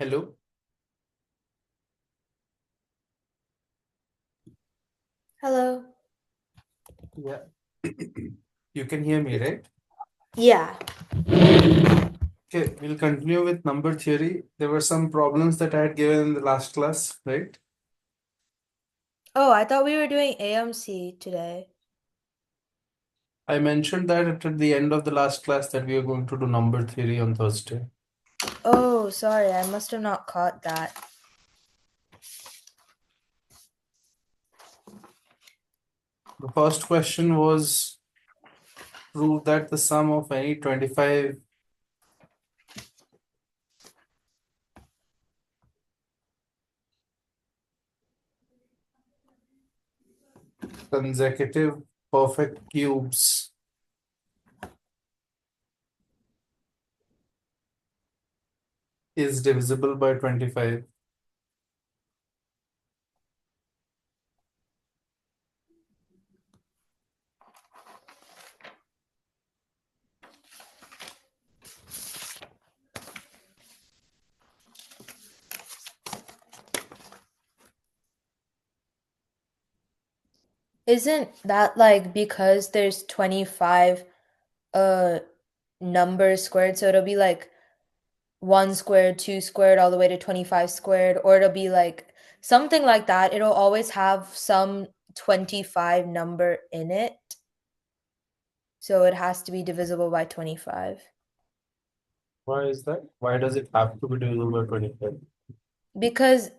Hello. Hello. Yeah. You can hear me, right? Yeah. Okay, we'll continue with number theory. There were some problems that I had given in the last class, right? Oh, I thought we were doing AMC today. I mentioned that at the end of the last class that we are going to do number theory on Thursday. Oh, sorry, I must have not caught that. The first question was prove that the sum of any 25 consecutive perfect cubes is divisible by 25. Isn't that like because there's 25 uh numbers squared, so it'll be like 1 squared, 2 squared, all the way to 25 squared, or it'll be like something like that. It'll always have some 25 number in it, so it has to be divisible by 25. Why is that? Why does it have to be divisible by 25? Because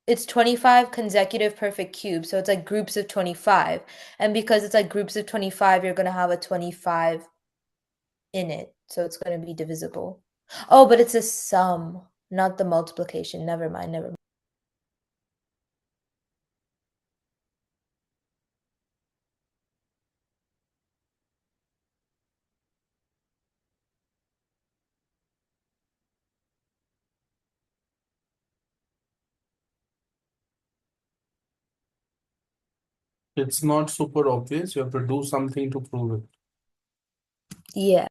it's 25 consecutive perfect cubes, so it's like groups of 25. And because it's like groups of 25, you're going to have a 25 in it, so it's going to be divisible. Oh, but it's a sum, not the multiplication. Never mind, never mind. It's not super obvious. You have to do something to prove it. Yeah.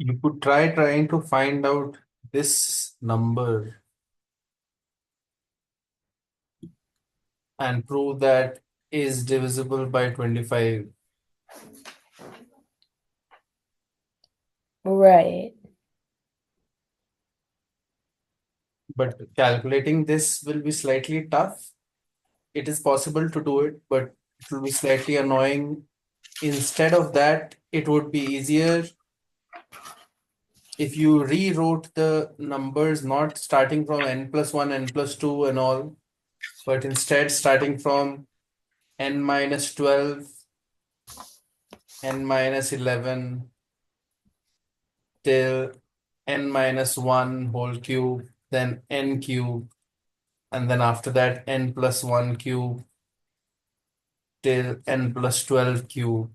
You could trying to find out this number and prove that is divisible by 25. Right. But calculating this will be slightly tough. It is possible to do it, but it will be slightly annoying. Instead of that, it would be easier if you rewrote the numbers not starting from n plus 1, n plus 2 and all, but instead starting from n minus 12, n minus 11 till n minus 1 whole cube, then n cube, and then after that n plus 1 cube till n plus 12 cube.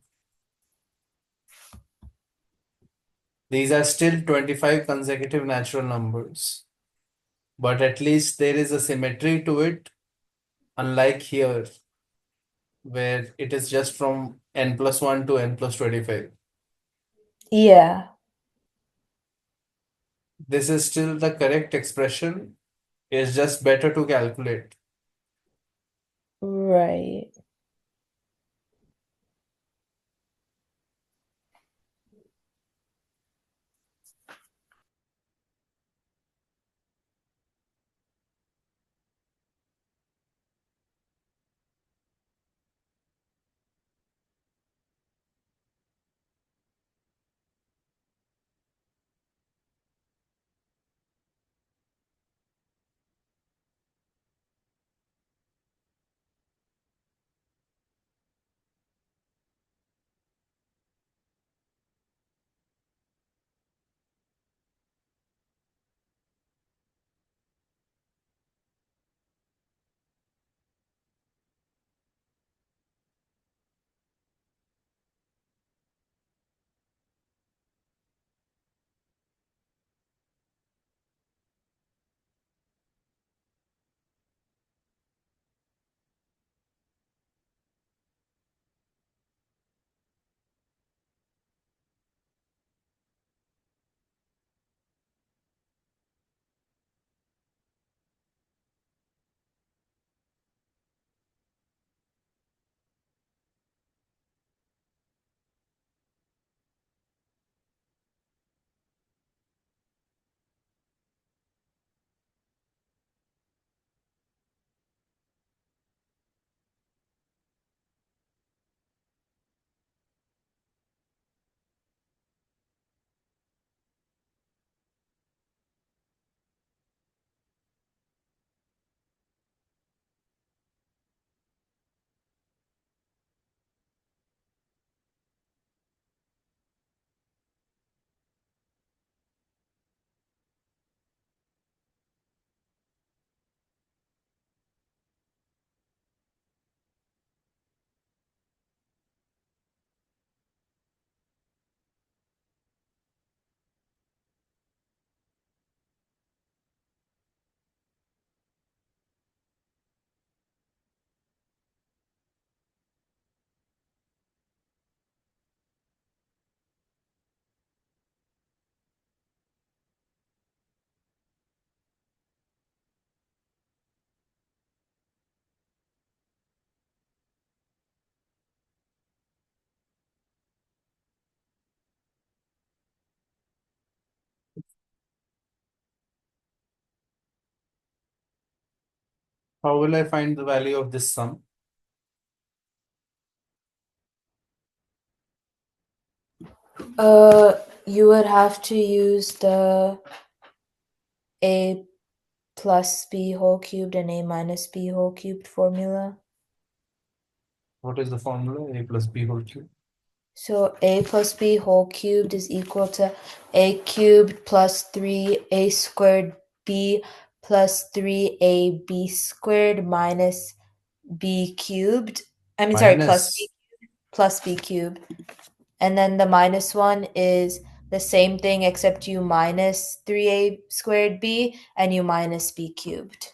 These are still 25 consecutive natural numbers, but at least there is a symmetry to it, unlike here, where it is just from n plus 1 to n plus 25. Yeah, This is still the correct expression. It's just better to calculate. right. How will I find the value of this sum? You would have to use the a plus b whole cubed and a minus b whole cubed formula. What is the formula? A plus b whole cube. So a plus b whole cubed is equal to a cubed plus 3a squared b plus 3ab squared minus b cubed. I mean, sorry, Minus. plus b cubed. And then the minus one is the same thing except you minus 3a squared b and you minus b cubed.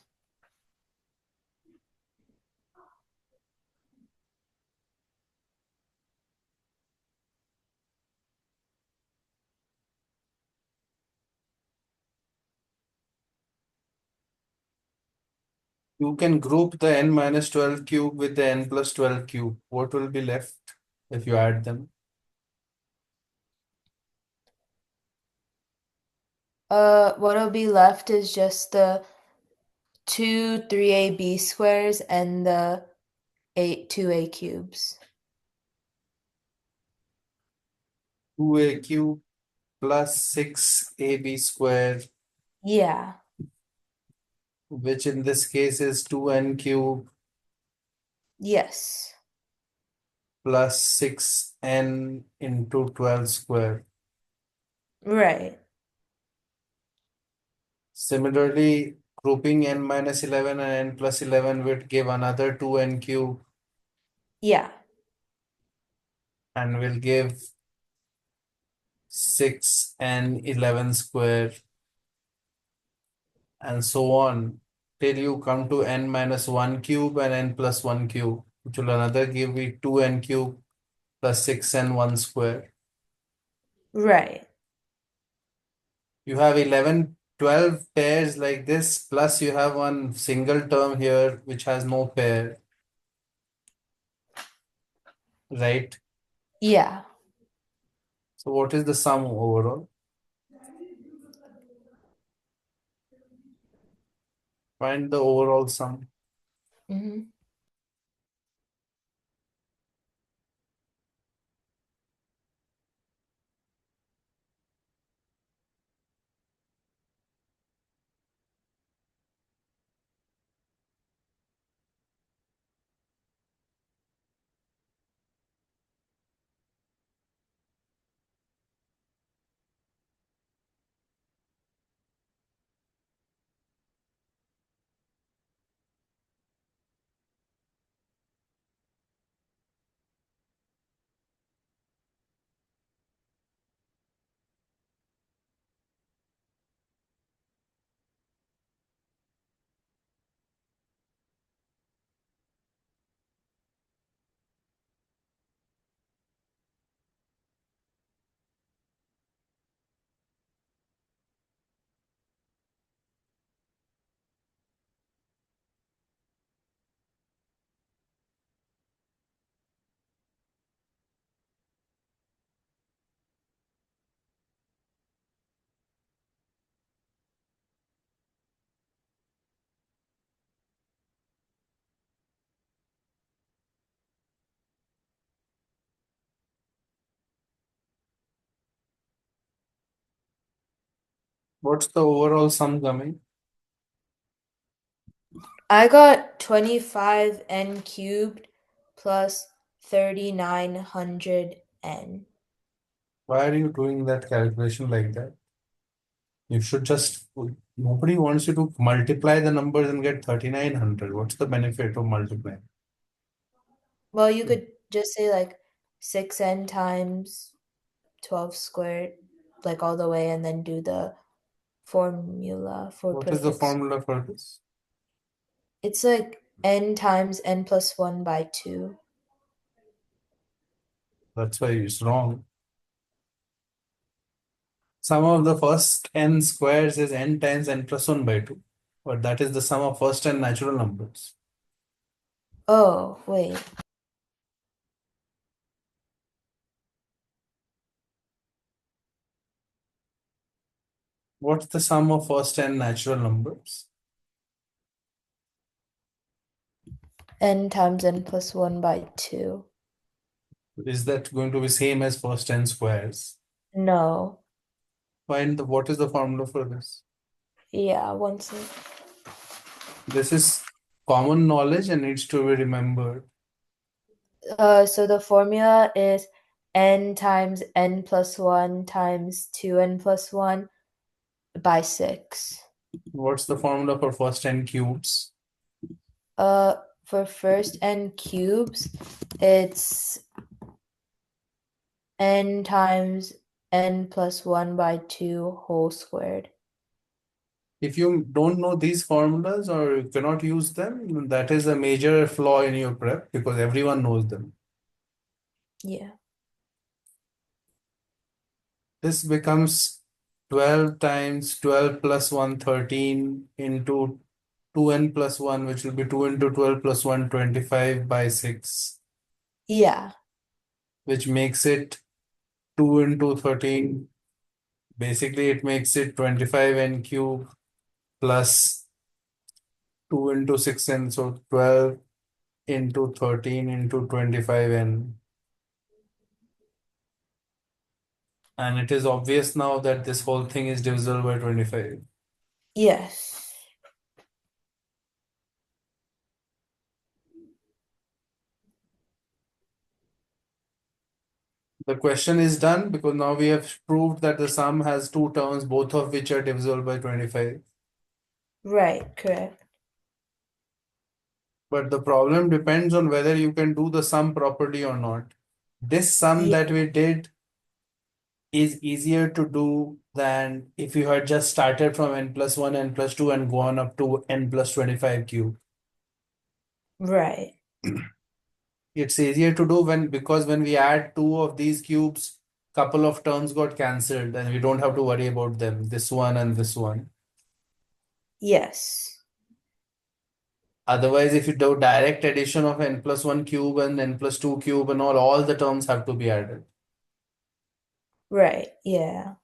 You can group the n minus 12 cube with the n plus 12 cube. What will be left if you add them? What'll be left is just the two 3ab squares and the 2a cubes. 2a cube plus 6ab square, Yeah. which in this case is 2n cube Yes. plus 6n into 12 square. Right. Similarly, grouping n minus 11 and n plus 11 would give another 2n cube Yeah. and will give 6n 11 square and so on till you come to n minus 1 cube and n plus 1 cube, which will another give me 2n cube plus 6n 1 square. Right. You have 11, 12 pairs like this, plus you have one single term here which has no pair, right? Yeah. So what is the sum overall? Find the overall sum. Hmm. What's the overall sum coming? I got 25n cubed plus 3900n. Why are you doing that calculation like that? You should just, nobody wants you to multiply the numbers and get 3900. What's the benefit of multiplying? Well, you could just say like 6n times 12 squared, like all the way, and then do the formula for What is the putting it. formula for this? It's like n times n plus 1 by 2. That's why it's wrong. Sum of the first n squares is n times n plus 1 by 2. But that is the sum of first n natural numbers. Oh, wait. What's the sum of first n natural numbers? N times n plus 1 by 2. Is that going to be same as first n squares? No. Find the what is the formula for this? Yeah, one sec. This is common knowledge and needs to be remembered. So the formula is n times n plus 1 times 2n plus 1 by 6. What's the formula for first n cubes? For first n cubes, it's n times n plus 1 by 2 whole squared. If you don't know these formulas or you cannot use them, that is a major flaw in your prep because everyone knows them. Yeah. This becomes 12 times 12 plus 1, 13 into 2n plus 1, which will be 2 into 12 plus 1, 25 by 6, Yeah. which makes it 2 into 13. Basically, it makes it 25n cube plus 2 into 6n, so 12 into 13 into 25n. And it is obvious now that this whole thing is divisible by 25. Yes. The question is done because now we have proved that the sum has two terms, both of which are divisible by 25. Right, correct. But the problem depends on whether you can do the sum properly or not. This sum that Yeah, we did is easier to do than if you had just started from n plus 1, n plus 2, and gone up to n plus 25 cube. right. It's easier to do because when we add two of these cubes, couple of terms got cancelled and we don't have to worry about them, this one and this one. Yes. Otherwise, if you do direct addition of n plus 1 cube and n plus 2 cube and all the terms have to be added. Right. Yeah.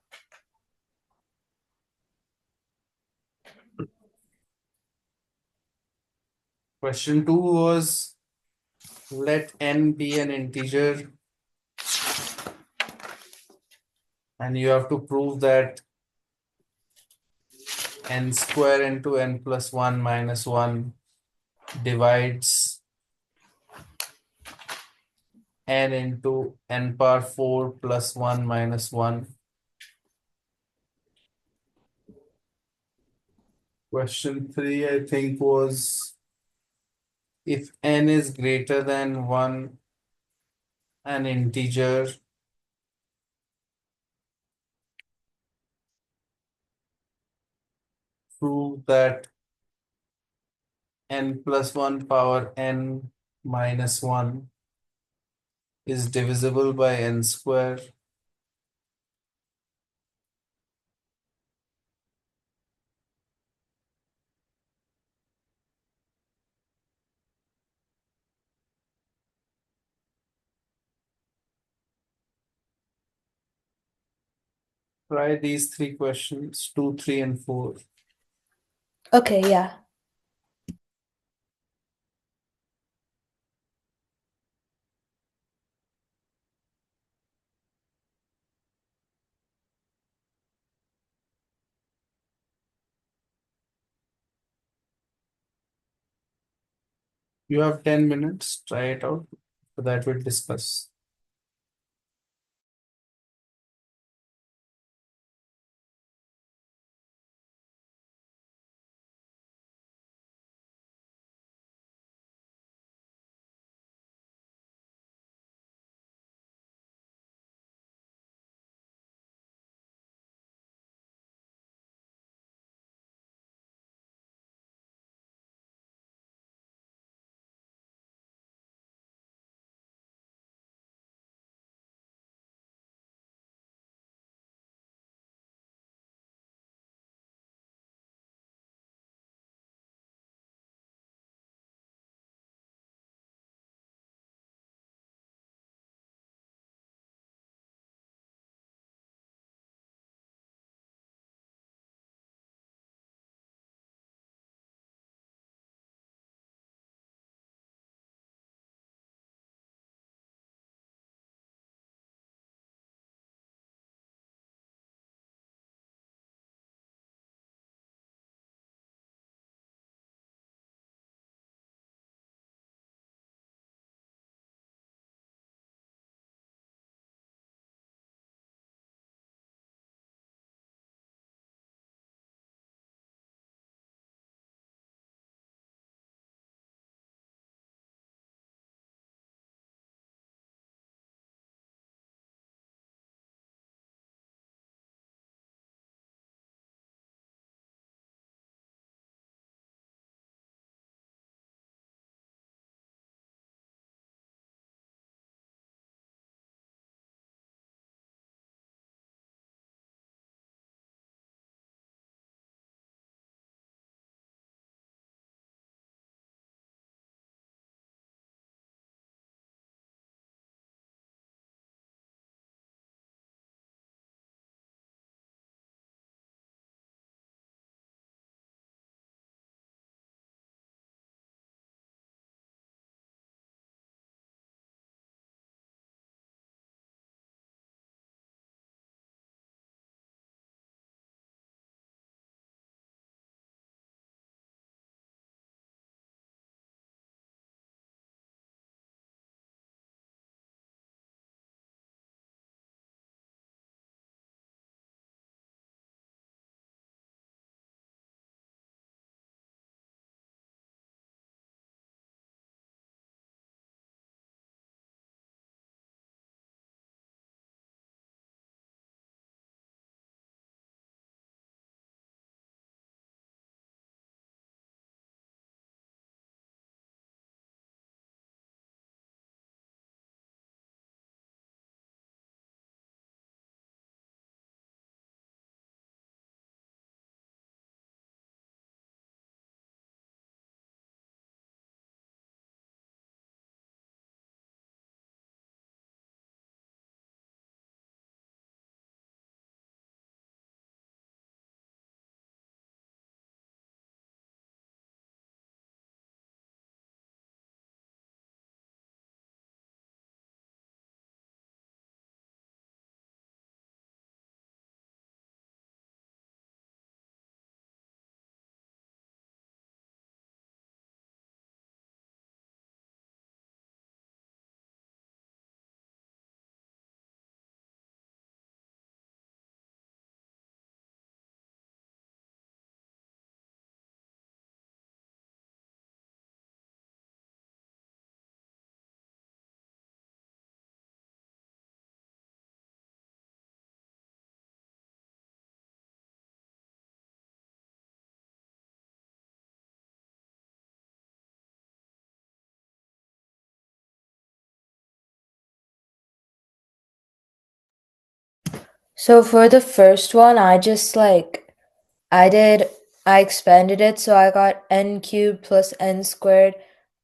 Question 2 was, let n be an integer and you have to prove that n square into n plus 1 minus 1 divides n into n power 4 plus 1 minus 1. Question 3, I think, was if n is greater than 1, an integer, prove that n plus 1 power n minus 1 is divisible by n square. Try these three questions, 2, 3, and 4. Okay, yeah. You have 10 minutes, try it out. For that, we'll discuss. So for the first one, I just like I did I expanded it so I got n cubed plus n squared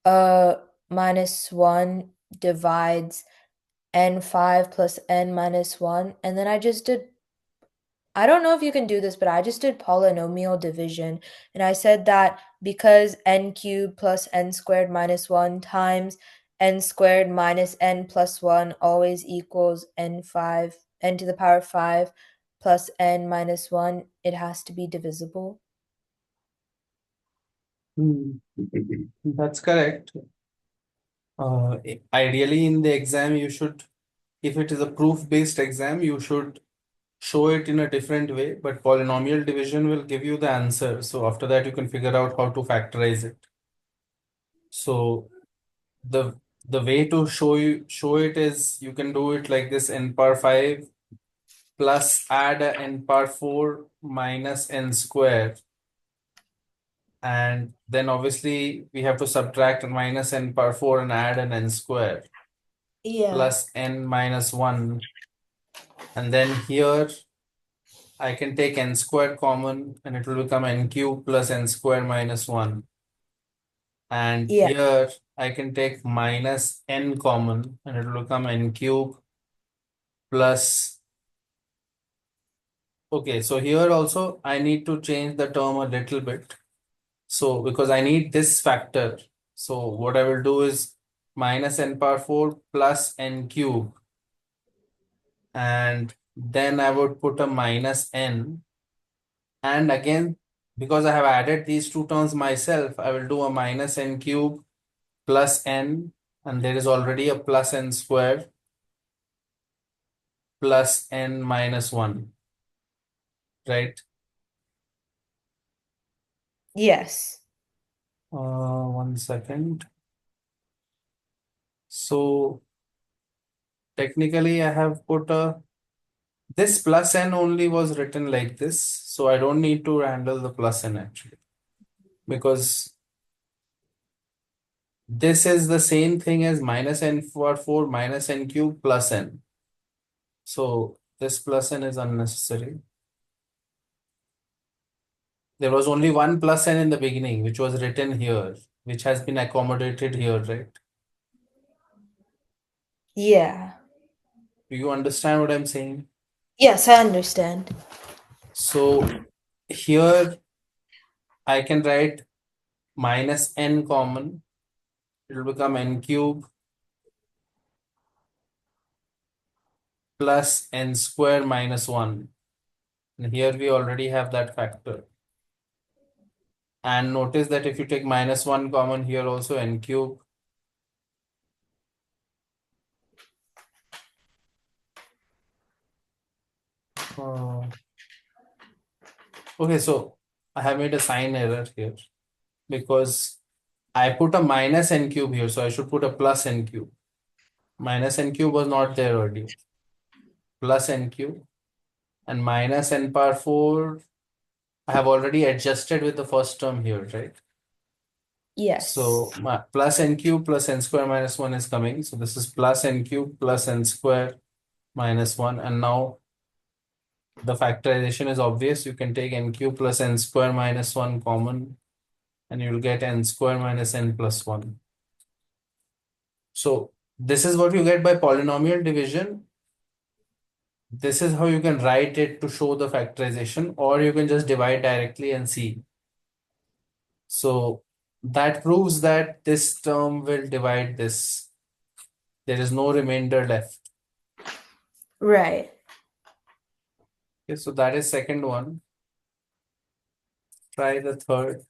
uh minus 1 divides n5 plus n minus 1, and then I just did I don't know if you can do this, but I just did polynomial division. And I said that because n cubed plus n squared minus 1 times n squared minus n plus 1 always equals n to the power 5 plus n minus 1, it has to be divisible. Hmm. That's correct. Ideally, in the exam, you should, if it is a proof-based exam, you should show it in a different way, but polynomial division will give you the answer. So after that, you can figure out how to factorize it. So the the way to show it is you can do it like this: n power 5 plus add a n power 4 minus n square, and then obviously we have to subtract minus n power 4 and add an n square Yeah. plus n minus 1, and then here I can take n squared common and it will become n cube plus n square minus 1. And Yeah. here I can take minus n common and it will become n cube plus. Okay, so here also I need to change the term a little bit. So because I need this factor, so what I will do is minus n power 4 plus n cube, and then I would put a minus n, and again because I have added these two terms myself, I will do a minus n cube plus n, and there is already a plus n square plus n minus 1, right? Yes. 1 second. So technically I have put a, this plus n only was written like this, so I don't need to handle the plus n actually, because this is the same thing as minus n for 4 minus n cube plus n. So this plus n is unnecessary. There was only one plus n in the beginning, which was written here, which has been accommodated here, right? Yeah. Do you understand what I'm saying? Yes, I understand. So here I can write minus n common. It will become n cube plus n square minus 1. And here we already have that factor. And notice that if you take minus 1 common here also, n cube. Uh, okay, so I have made a sign error here because I put a minus n cube here, so I should put a plus n cube. Minus n cube was not there earlier. Plus n cube and minus n power 4. I have already adjusted with the first term here, right? Yes. So my plus n cube plus n square minus 1 is coming. So this is plus n cube plus n square minus 1. And now the factorization is obvious. You can take n cube plus n square minus 1 common and you'll get n square minus n plus 1. So this is what you get by polynomial division. This is how you can write it to show the factorization, or you can just divide directly and see. So that proves that this term will divide this. There is no remainder left. Right. Okay, so that is second one. Try the third.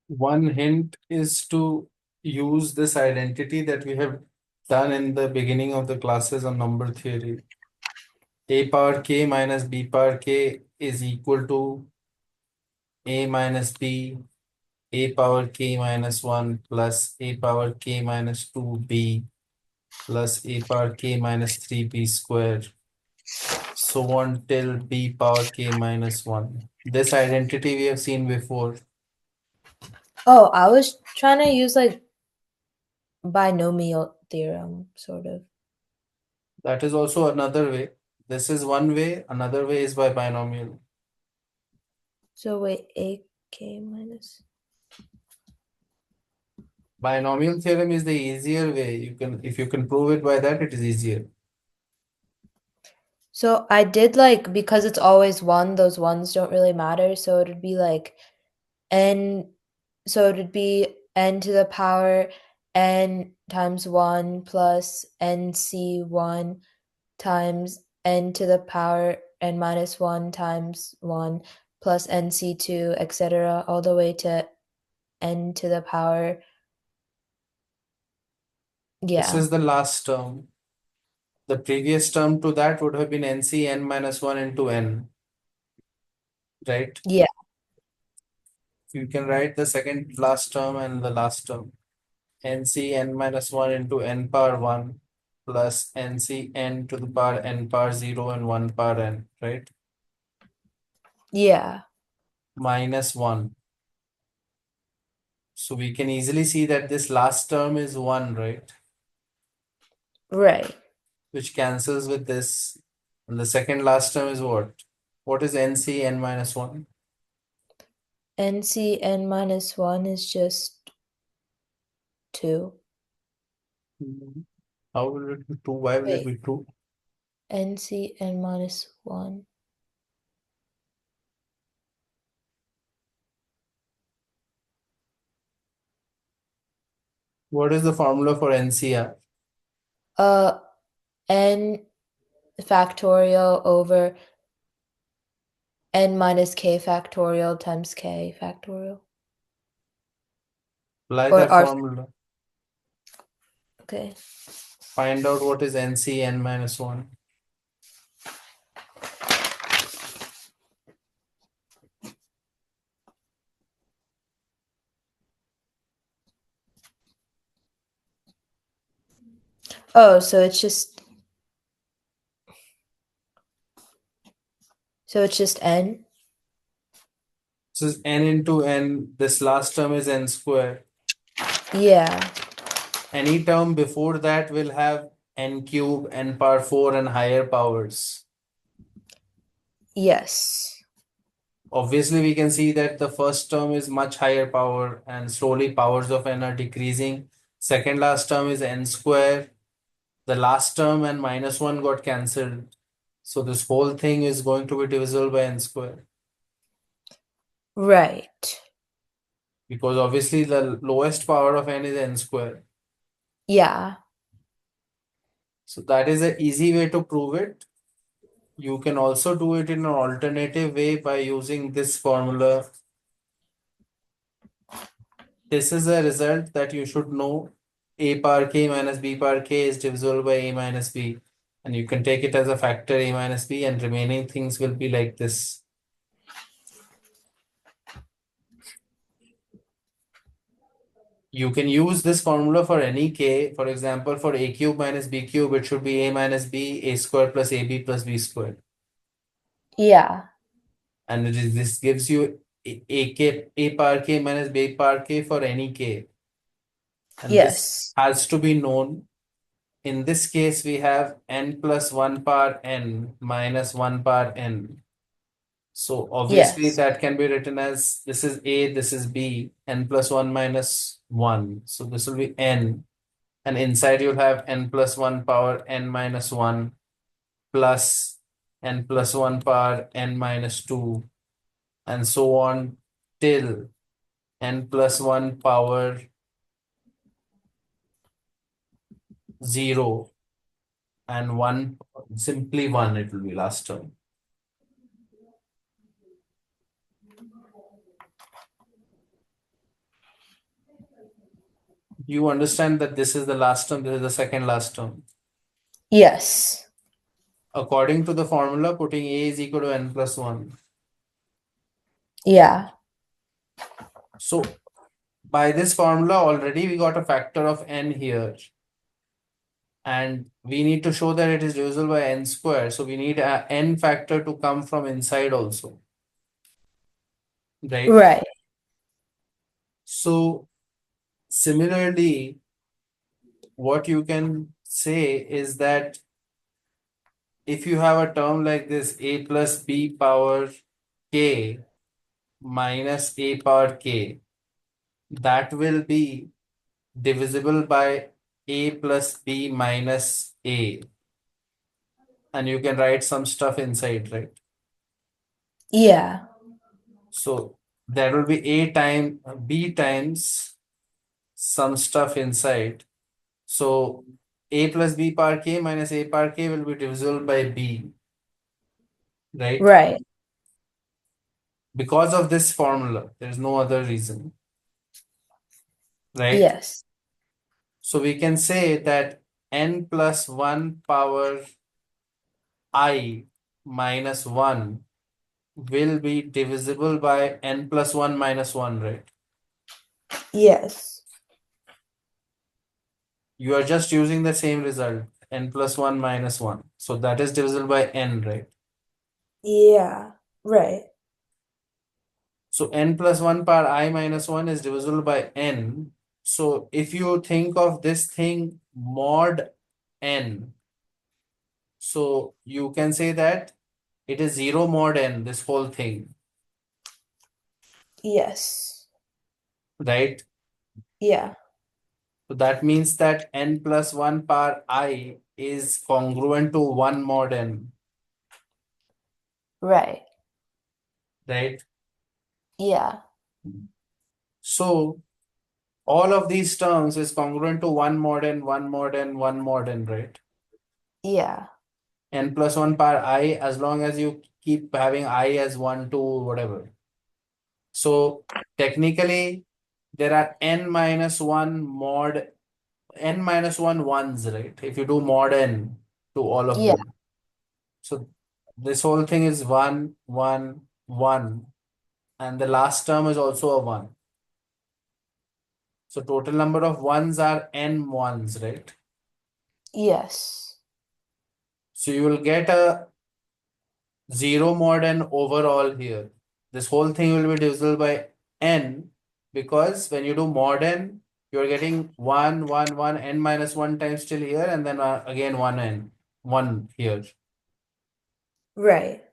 One hint is to use this identity that we have done in the beginning of the classes on number theory. A power k minus b power k is equal to a minus b, a power k minus 1 plus a power k minus 2b plus a power k minus 3b square, so on till b power k minus 1. This identity we have seen before. Oh, I was trying to use like binomial theorem, sort of. That is also another way. This is one way, another way is by binomial. So wait, AK minus. Binomial theorem is the easier way. If you can prove it by that, it is easier. So I did like, because it's always one, those ones don't really matter. So it would be like n, so it would be n to the power n times 1 plus nc1 times n to the power n minus 1 times 1 plus nc2, etc., all the way to n to the power. This Yeah. is the last term. The previous term to that would have been nc n minus 1 into n, right? Yeah. You can write the second last term and the last term. Nc n minus 1 into n power 1 plus nc n to the power n power 0 and 1 power n, right? Yeah. Minus 1. So we can easily see that this last term is 1, right? Right. Which cancels with this. And the second last term is what? What is nc n minus 1? Ncn minus 1 is just 2. Mhm. How will it be 2? Why will it Wait, be 2? Ncn minus 1. What is the formula for NCR? Uh, n factorial over n minus k factorial times k factorial. Apply Or that r. formula. Okay. Find out what is NC n minus 1. Oh, so it's just n? This is n into n. This last term is n square. Yeah. Any term before that will have n cube, n power 4, and higher powers. Yes. Obviously, we can see that the first term is much higher power and slowly powers of n are decreasing. Second last term is n square. The last term and minus 1 got cancelled. So this whole thing is going to be divisible by n square. Right. Because obviously the lowest power of n is n square. Yeah. So that is an easy way to prove it. You can also do it in an alternative way by using this formula. This is a result that you should know. A power k minus b power k is divisible by a minus b. And you can take it as a factor a minus b, and remaining things will be like this. You can use this formula for any k. For example, for a cube minus b cube, it should be a minus b, a square plus ab plus b squared. Yeah. And this gives you a power k minus b power k for any k. And this Yes. has to be known. In this case, we have n plus 1 power n minus 1 power n. So obviously Yes. that can be written as this is a, this is b, n plus 1 minus 1. So this will be n. And inside you'll have n plus 1 power n minus 1 plus n plus 1 power n minus 2, and so on till n plus 1 power 0 and 1, simply 1 it will be last term. You understand that this is the last term, this is the second last term. Yes. According to the formula, putting a is equal to n plus 1. Yeah. So by this formula, already we got a factor of n here. And we need to show that it is divisible by n square. So we need a n factor to come from inside also, right? Right. So similarly, what you can say is that if you have a term like this, a plus b power k minus a power k, that will be divisible by a plus b minus a. And you can write some stuff inside, right? Yeah. So there will be a time b times some stuff inside. So a plus b power k minus a power k will be divisible by b, right? Right. Because of this formula, there's no other reason, right? Yes. So we can say that n plus 1 power I minus 1 will be divisible by n plus 1 minus 1, right? Yes. You are just using the same result, n plus 1 minus 1. So that is divisible by n, right? Yeah. Right. So n plus 1 power I minus 1 is divisible by n. So if you think of this thing mod n, so you can say that it is 0 mod n, this whole thing, Yes. right? Yeah. So that means that n plus 1 power I is congruent to 1 mod n, Right. right? Yeah. So all of these terms is congruent to 1 mod n, 1 mod n, 1 mod n, right? Yeah. N plus 1 power I, as long as you keep having I as 1, 2, whatever. So technically, there are n minus 1 mod, n minus 1 ones, right? If you do mod n to all of Yeah. them. So this whole thing is 1, 1, 1, and the last term is also a 1. So total number of ones are n ones, right? Yes. So you will get a 0 mod n overall here. This whole thing will be divisible by n, because when you do mod n, you're getting 1, 1, 1, n minus 1 times still here, and then again 1 n, 1 here. Right.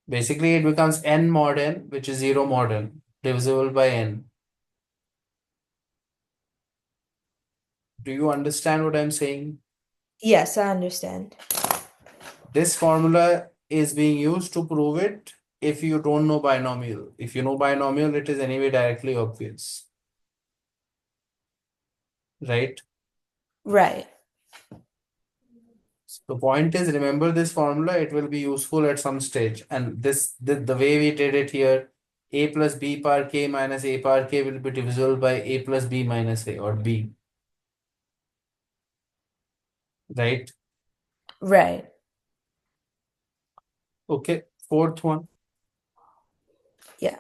Basically, it becomes n mod n, which is 0 mod n, divisible by n. Do you understand what I'm saying? Yes, I understand. This formula is being used to prove it if you don't know binomial. If you know binomial, it is anyway directly obvious, right? Right. The point is, remember this formula, it will be useful at some stage. And the way we did it here, a plus b power k minus a power k will be divisible by a plus b minus a, or b, right? Right. Okay, fourth one. Yeah.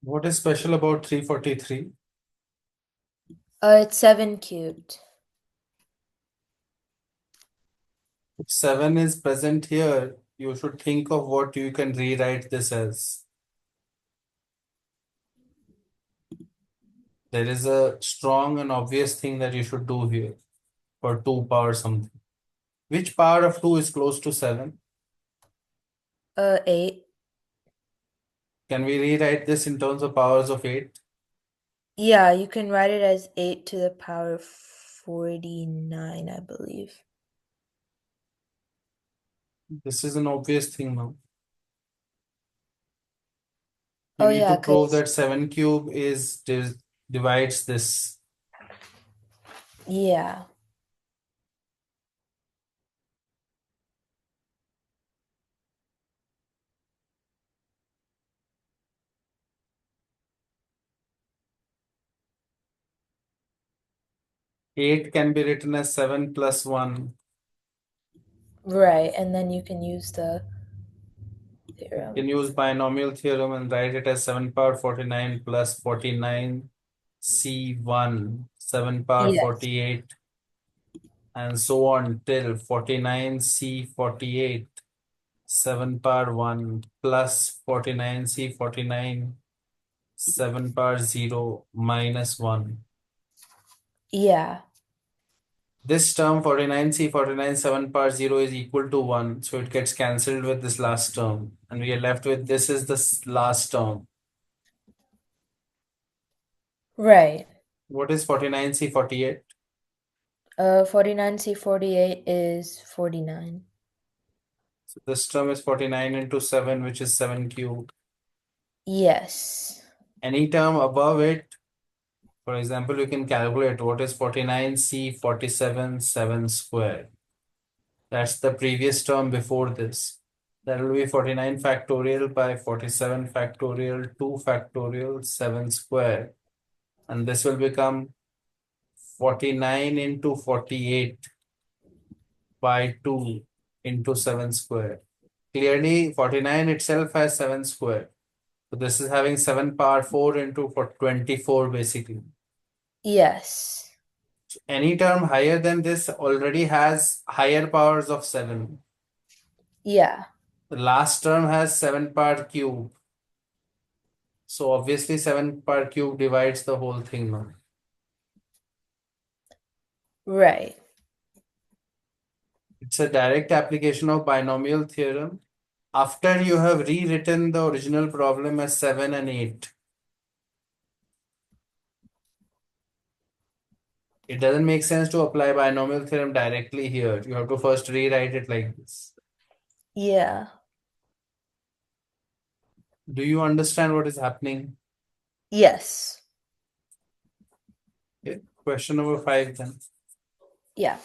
What is special about 343? It's 7 cubed. If 7 is present here, you should think of what you can rewrite this as. There is a strong and obvious thing that you should do here for 2 power something. Which power of 2 is close to 7? 8. Can we rewrite this in terms of powers of 8? Yeah, you can write it as 8 to the power 49, I believe. This is an obvious thing now. You Oh need to yeah, prove because that 7 cube divides this. yeah. 8 can be written as 7 plus 1. Right, and then you can use the You can theorem. use binomial theorem and write it as 7 power 49 plus 49 C1, 7 power Yes. 48, and so on till 49 C48, 7 power 1 plus 49 C49, 7 power 0 minus 1. Yeah. This term 49C49 7 power 0 is equal to 1. So it gets cancelled with this last term. And we are left with this is the last term. Right. What is 49C48? 49C48 is 49. So this term is 49 into 7, which is 7 cubed. Yes. Any term above it, for example, you can calculate what is 49C47 7 square. That's the previous term before this. That will be 49 factorial by 47 factorial 2 factorial 7 square. And this will become 49 into 48 by 2 into 7 square. Clearly, 49 itself has 7 square. So this is having 7 power 4 into for 24 basically. Yes. Any term higher than this already has higher powers of 7. Yeah. The last term has 7 power cube. So obviously 7 power cube divides the whole thing now. Right. It's a direct application of binomial theorem after you have rewritten the original problem as 7 and 8. It doesn't make sense to apply binomial theorem directly here. You have to first rewrite it like this. Yeah. Do you understand what is happening? Yes. Okay. Question number 5 then. Yeah.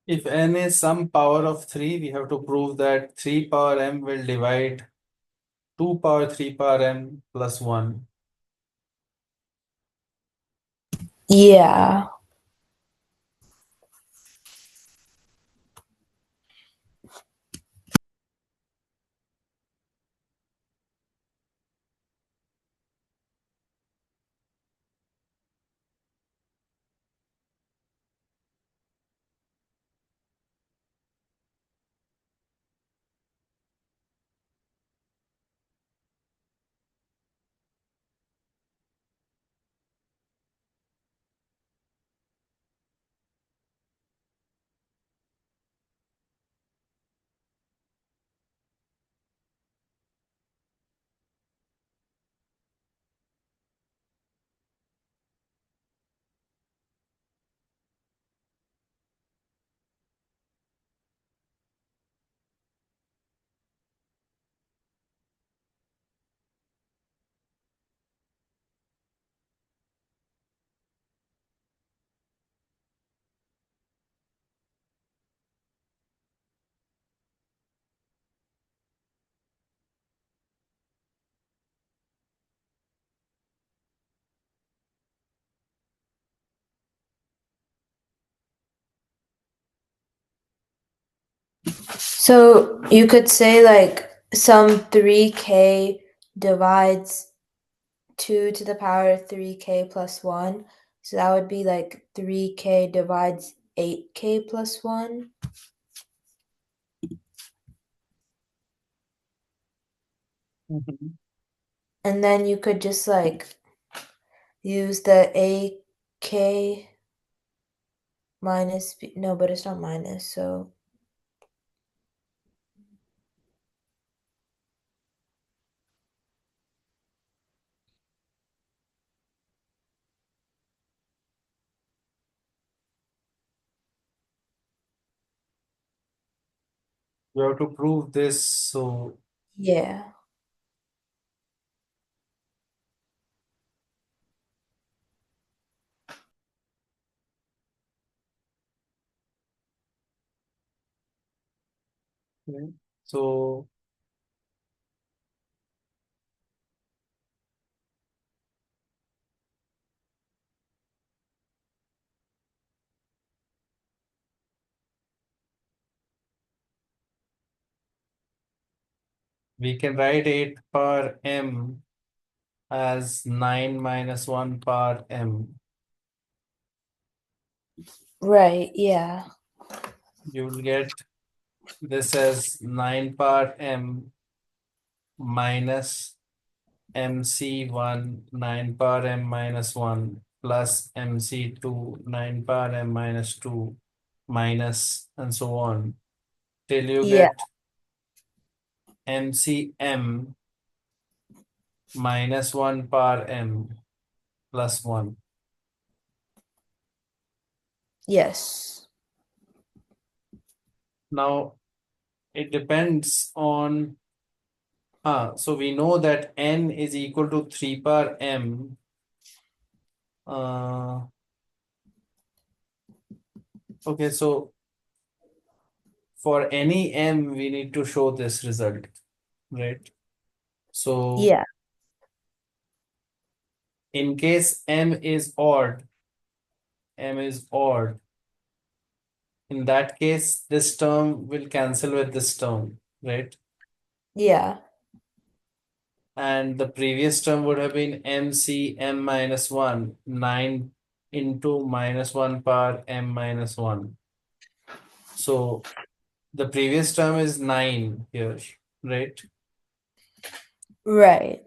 If n is some power of 3, we have to prove that 3 power m will divide 2 power 3 power m plus 1. Yeah. So you could say like some 3k divides 2 to the power 3k plus 1. So that would be like 3k divides 8k plus 1. Mhm. And then you could just like use the AK minus B. No, but it's not minus. So We have to prove this. So, yeah. okay. So we can write 8 power m as 9 minus 1 power m. Right, yeah. You will get this as 9 power m minus mc1 9 power m minus 1 plus mc2 9 power m minus 2 minus and so on till you Yeah. get mcm minus 1 power m plus 1. Yes. Now it depends on so we know that n is equal to 3 power m. Okay, so for any m we need to show this result, right? So Yeah. in case m is odd, in that case this term will cancel with this term, right? Yeah. And the previous term would have been mc m minus 1 9 into minus 1 power m minus 1. So the previous term is 9 here, right? Right.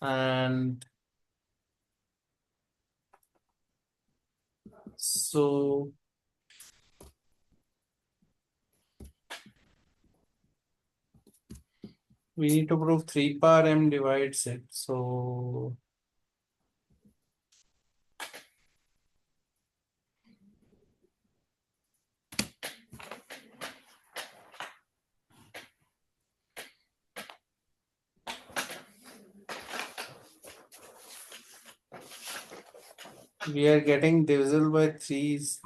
And so we need to prove 3 power m divides it. So we are getting divisible by 3's.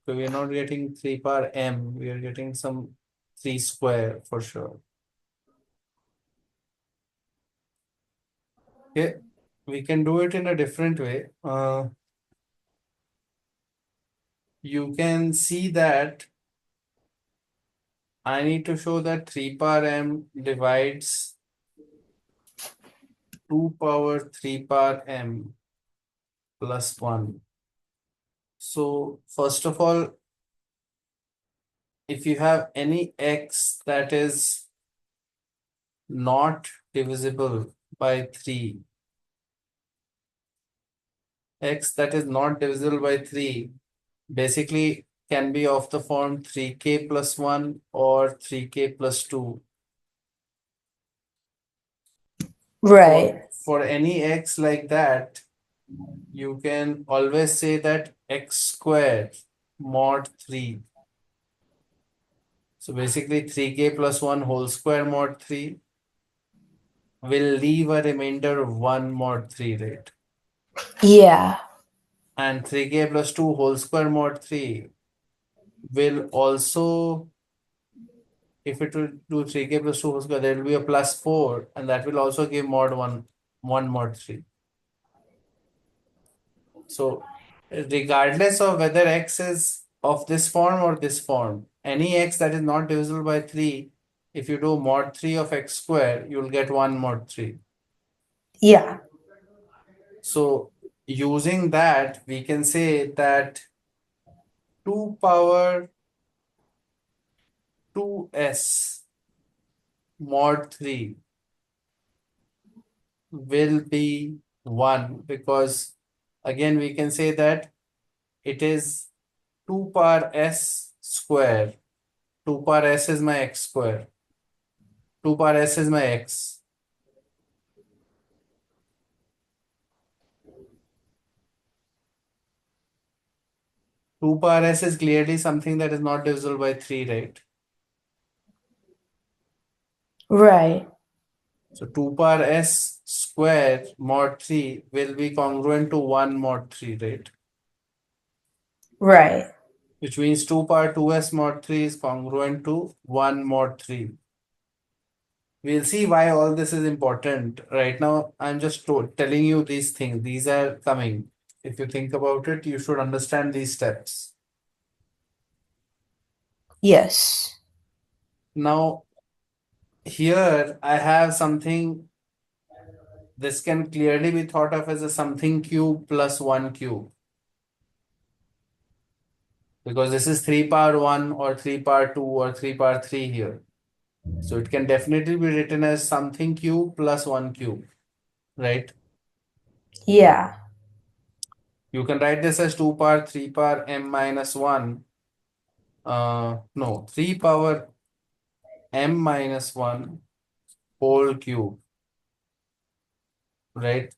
So we are not getting 3 power m, we are getting some 3 square for sure. Okay, we can do it in a different way. You can see that I need to show that 3 power m divides 2 power 3 power m plus 1. So first of all, if you have any x that is not divisible by 3, x that is not divisible by 3 basically can be of the form 3k plus 1 or 3k plus 2. For, Right. for any x like that, you can always say that x squared mod 3. So basically 3k plus 1 whole square mod 3 will leave a remainder of 1 mod 3, right? Yeah. And 3k plus 2 whole square mod 3 will also, if it will do 3k plus 2 whole square, there will be a plus 4, and that will also give mod 1, 1 mod 3. So regardless of whether x is of this form or this form, any x that is not divisible by 3, if you do mod 3 of x square, you'll get 1 mod 3. Yeah. So using that, we can say that 2 power 2s mod 3 will be 1, because again we can say that it is 2 power s square. 2 power s is my x square. 2 power s is my x. 2 power s is clearly something that is not divisible by 3, right? Right. So 2 power s square mod 3 will be congruent to 1 mod 3, right? Right. Which means 2 power 2s mod 3 is congruent to 1 mod 3. We'll see why all this is important. Right now, I'm just telling you these things. These are coming. If you think about it, you should understand these steps. Yes. Now, here I have something. This can clearly be thought of as a something cube plus 1 cube. Because this is 3 power 1 or 3 power 2 or 3 power 3 here. So it can definitely be written as something cube plus 1 cube, right? Yeah. You can write this as 2 power 3 power m minus 1. No, 3 power m minus 1 whole cube, right?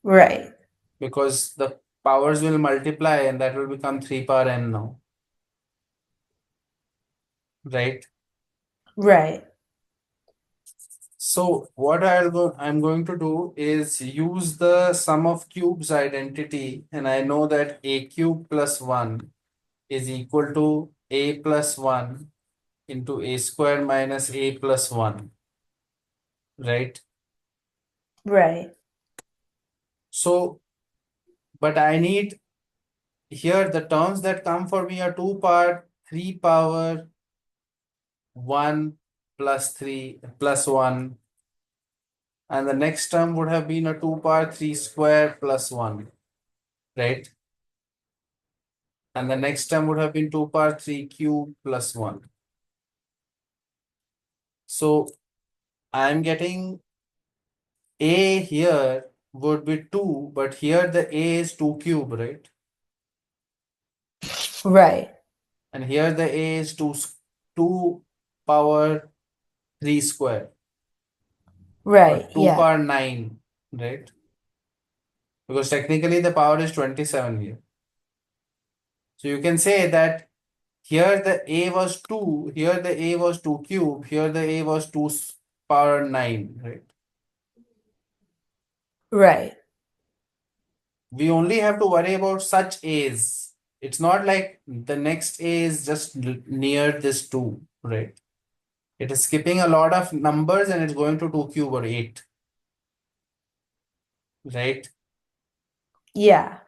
Right. Because the powers will multiply and that will become 3 power n now, right? Right. So what I'm going to do is use the sum of cubes identity, and I know that a cube plus 1 is equal to a plus 1 into a square minus a plus 1, right? Right. So, but I need here the terms that come for me are 2 power 3 power 1 plus 3 plus 1, and the next term would have been a 2 power 3 square plus 1, right? And the next term would have been 2 power 3 cube plus 1. So I'm getting a here would be 2, but here the a is 2 cube, right? Right. And here the a is 2 power 3 square or Right. 2 Yeah. power 9, right? Because technically the power is 27 here. So you can say that here the a was 2, here the a was 2 cube, here the a was 2 power 9, right? Right. We only have to worry about such a's. It's not like the next A is just near this 2, right? It is skipping a lot of numbers and it's going to 2 cube or 8, right? Yeah.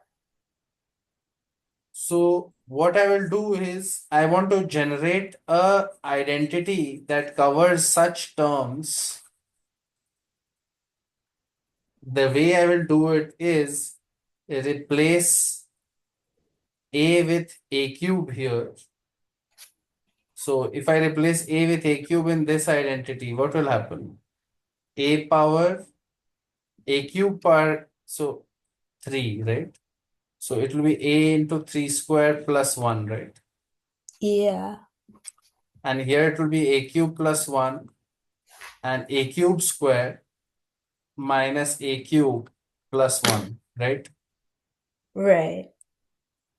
So what I will do is I want to generate a identity that covers such terms. The way I will do it is replace A with A cube here. So if I replace A with A cube in this identity, what will happen? A power A cube power, so 3, right? So it will be A into 3 square plus 1, right? Yeah. And here it will be A cube plus 1 and A cube square minus A cube plus 1, right? Right.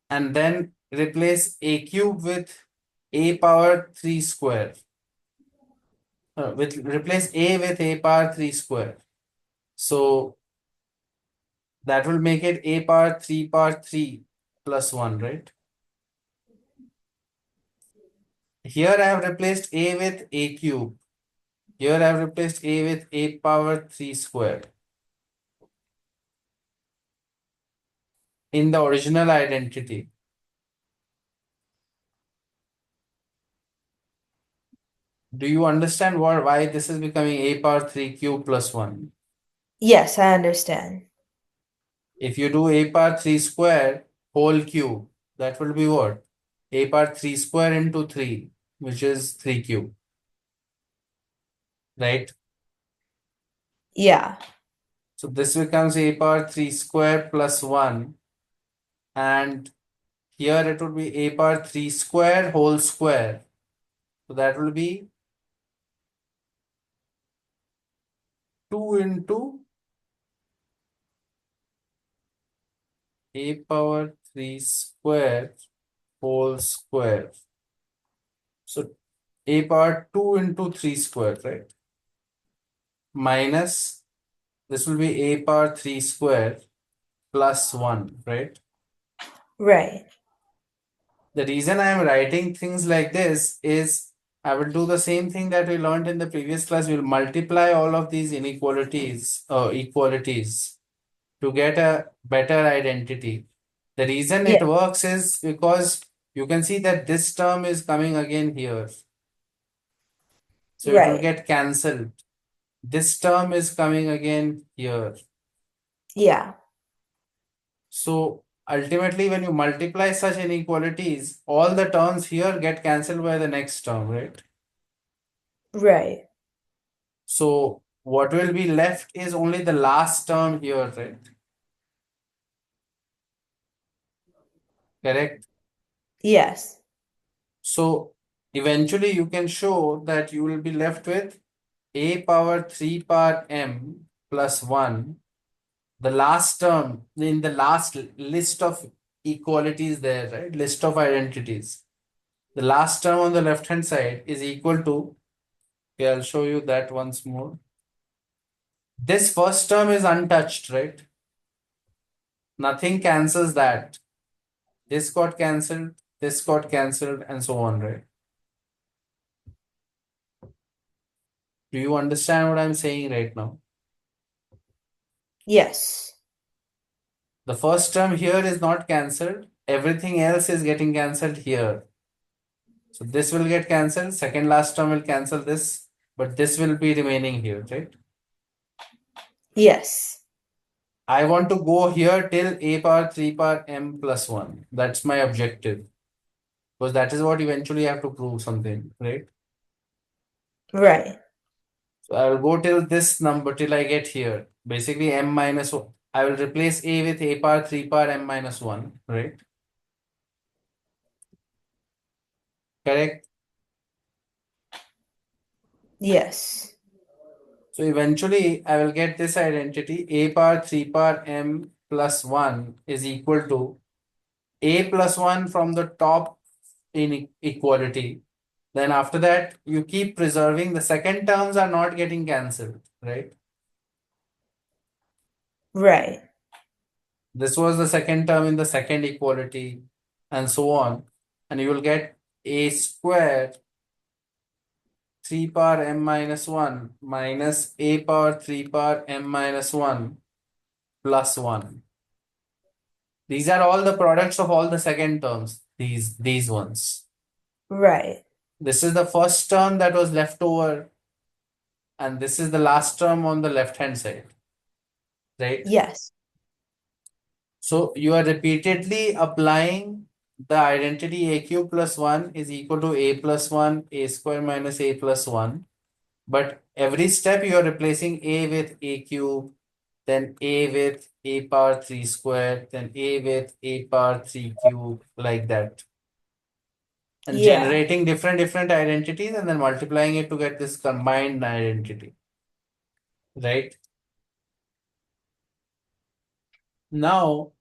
And then replace A cube with A power 3 square. With replace A with A power 3 square. So that will make it A power 3 plus 1, right? Here I have replaced A with A cube. Here I have replaced A with A power 3 square. In the original identity. Do you understand why this is becoming A power 3 cube plus 1? Yes, I understand. If you do A power 3 square whole cube, that will be what? A power 3 square into 3, which is 3 cube, right? Yeah. So this becomes A power 3 square plus 1, and here it would be A power 3 square whole square. So that will be 2 into A power 3 square whole square. So A power 2 into 3 square, right? Minus, this will be A power 3 square plus 1, right? Right. The reason I am writing things like this is I will do the same thing that we learned in the previous class. We'll multiply all of these inequalities or equalities to get a better identity. The reason Yeah. it works is because you can see that this term is coming again here. So it will Right. get cancelled. This term is coming again here. Yeah. So ultimately, when you multiply such inequalities, all the terms here get cancelled by the next term, right? Right. So what will be left is only the last term here, right? Correct. Yes. So eventually you can show that you will be left with A power 3 power m plus 1. The last term in the last list of equalities there, right? List of identities. The last term on the left hand side is equal to, okay, I'll show you that once more. This first term is untouched, right? Nothing cancels that. This got cancelled, this got cancelled, and so on, right? Do you understand what I'm saying right now? Yes. The first term here is not cancelled. Everything else is getting cancelled here. So this will get cancelled. Second last term will cancel this, but this will be remaining here, right? Yes. I want to go here till A power 3 power m plus 1. That's my objective. Because that is what eventually I have to prove something, right? Right. So I will go till this number till I get here. Basically m minus 1. I will replace A with A power 3 power m minus 1, right? Correct. Yes. So eventually I will get this identity A power 3 power m plus 1 is equal to A plus 1 from the top inequality. Then after that you keep preserving. The second terms are not getting cancelled, right? Right. This was the second term in the second equality. and so on. And you will get a square 3 power m minus 1 minus a power 3 power m minus 1 plus 1. These are all the products of all the second terms, these ones. Right. This is the first term that was left over, and this is the last term on the left hand side, right? Yes. So you are repeatedly applying the identity a cube plus 1 is equal to a plus 1, a square minus a plus 1. But every step you are replacing a with a cube, then a with a power 3 square, then a with a power 3 cube, like that. And Yeah. generating different identities and then multiplying it to get this combined identity, right? Now,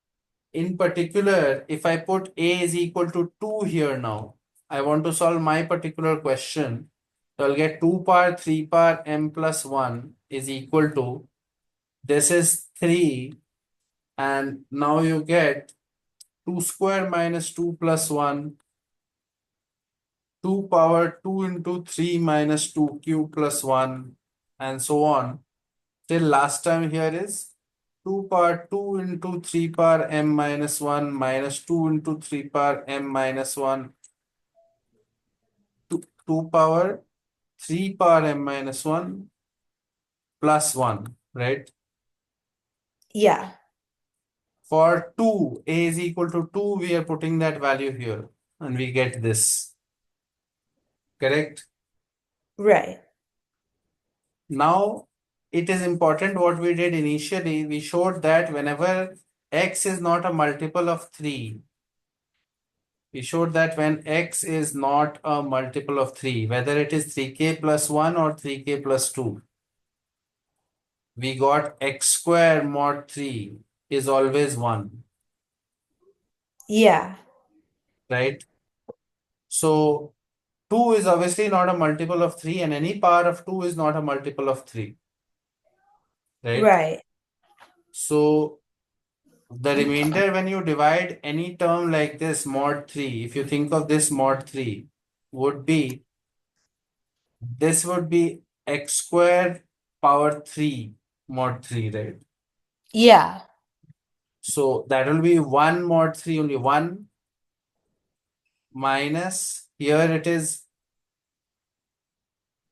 in particular, if I put a is equal to 2 here now, I want to solve my particular question. So I'll get 2 power 3 power m plus 1 is equal to, this is 3, and now you get 2 square minus 2 plus 1, 2 power 2 into 3 minus 2 cube plus 1, and so on. Till last time here is 2 power 2 into 3 power m minus 1 minus 2 into 3 power m minus 1, 2 power 3 power m minus 1 plus 1, right? Yeah. For 2, a is equal to 2, we are putting that value here, and we get this, correct? Right. Now, it is important what we did initially. We showed that whenever x is not a multiple of 3, we showed that when x is not a multiple of 3, whether it is 3k plus 1 or 3k plus 2, we got x square mod 3 is always 1, Yeah. right? So 2 is obviously not a multiple of 3, and any power of 2 is not a multiple of 3, right? Right. So the remainder, when you divide any term like this, mod 3, if you think of this mod 3, would be, this would be x square power 3 mod 3, right? Yeah. So that will be 1 mod 3, only 1 minus, here it is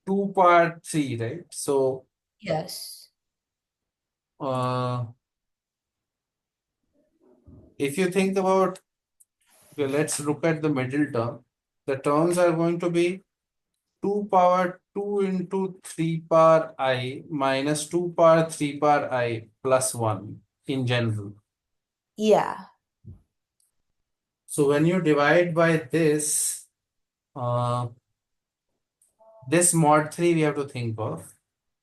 2 power 3, right? So Yes. uh, if you think about, okay, let's look at the middle term. The terms are going to be 2 power 2 into 3 power I minus 2 power 3 power I plus 1 in general. Yeah. So when you divide by this, uh, this mod 3 we have to think of.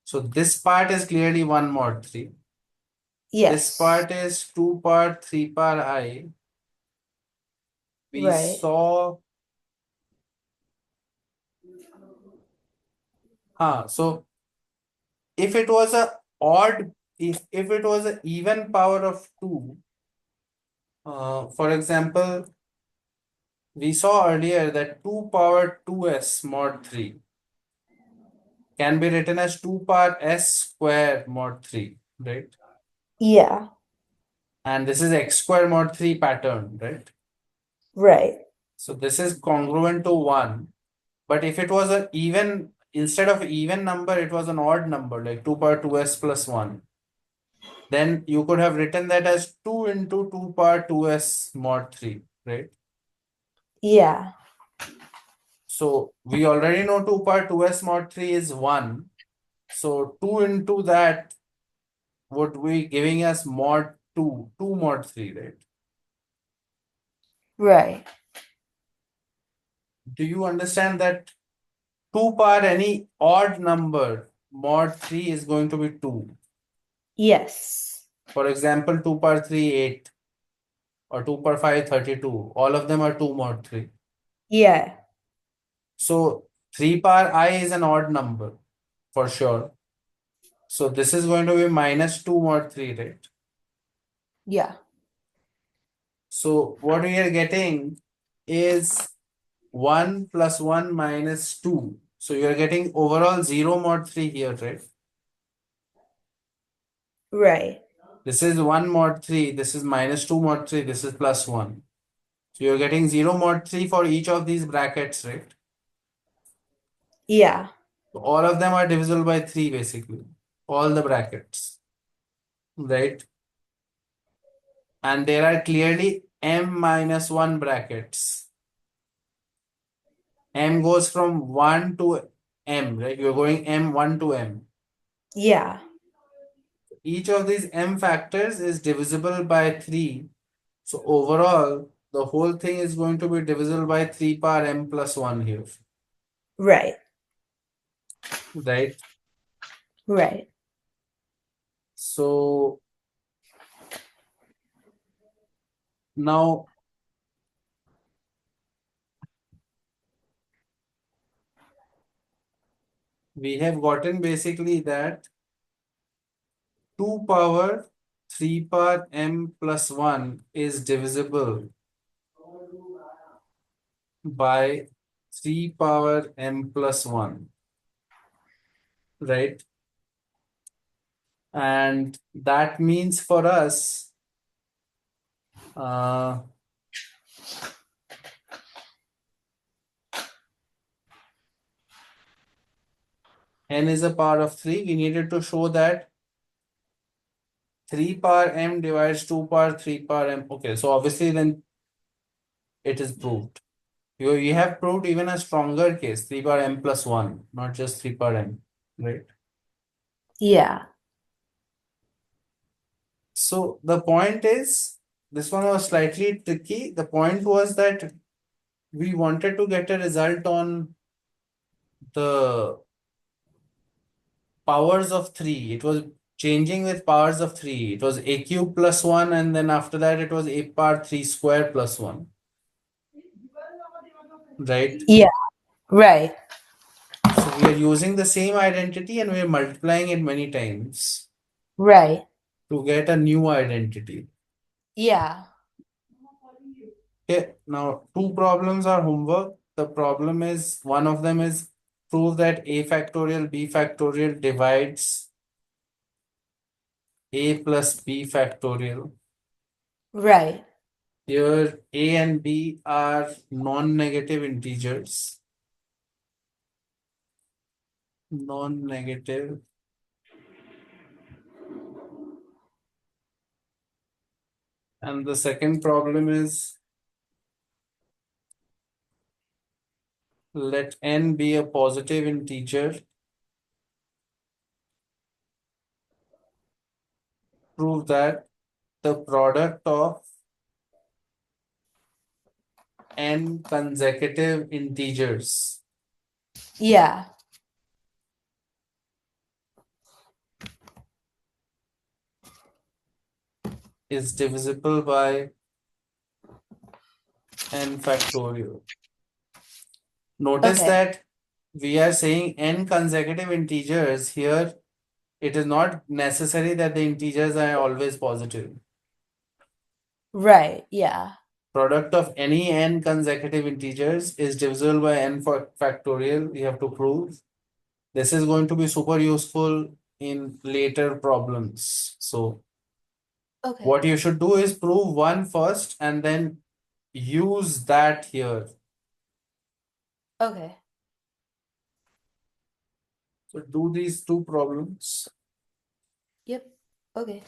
So this part is clearly 1 mod 3. This Yes. part is 2 power 3 power I. We Right. saw, so if it was a odd, if it was an even power of 2, for example, we saw earlier that 2 power 2s mod 3 can be written as 2 power s square mod 3, right? Yeah. And this is x square mod 3 pattern, right? Right. So this is congruent to 1. But if it was an even, instead of even number, it was an odd number, like 2 power 2s plus 1, then you could have written that as 2 into 2 power 2s mod 3, right? Yeah. So we already know 2 power 2s mod 3 is 1. So 2 into that would be giving us mod 2, 2 mod 3, right? Right. Do you understand that 2 power any odd number mod 3 is going to be 2? Yes. For example, 2 power 3, 8, or 2 power 5, 32. All of them are 2 mod 3. Yeah. So 3 power I is an odd number for sure. So this is going to be minus 2 mod 3, right? Yeah. So what we are getting is 1 plus 1 minus 2. So you are getting overall 0 mod 3 here, right? Right. This is 1 mod 3, this is minus 2 mod 3, this is plus 1. So you're getting 0 mod 3 for each of these brackets, right? Yeah. So all of them are divisible by 3 basically. All the brackets, right? And there are clearly m minus 1 brackets. M goes from 1 to m, right? You're going m1 to m. Yeah. Each of these m factors is divisible by 3. So overall, the whole thing is going to be divisible by 3 power m plus 1 here, Right. right? Right. So now we have gotten basically that 2 power 3 power m plus 1 is divisible by 3 power m plus 1, right? And that means for us, uh, n is a power of 3. We needed to show that 3 power m divides 2 power 3 power m. Okay, so obviously then it is proved. You have proved even a stronger case, 3 power m plus 1, not just 3 power m, right? Yeah. So the point is, this one was slightly tricky. The point was that we wanted to get a result on the powers of 3. It was changing with powers of 3. It was a cube plus 1, and then after that it was a power 3 square plus 1, right? Yeah. Right. So we are using the same identity and we are multiplying it many times Right. to get a new identity. Yeah. Okay, now two problems are homework. The problem is, one of them is prove that a factorial b factorial divides a plus b factorial. Right. Here a and b are non-negative integers. Non-negative. And the second problem is, let n be a positive integer. Prove that the product of n consecutive integers Yeah. is divisible by n factorial. Notice Okay. that we are saying n consecutive integers here. It is not necessary that the integers are always positive. Right. Yeah. Product of any n consecutive integers is divisible by n factorial. We have to prove. This is going to be super useful in later problems. So Okay. what you should do is prove one first and then use that here. Okay. So do these two problems. Yep. Okay.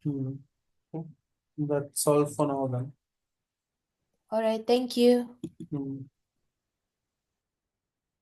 Hmm. That's all for now then. All right. Thank you. Hmm.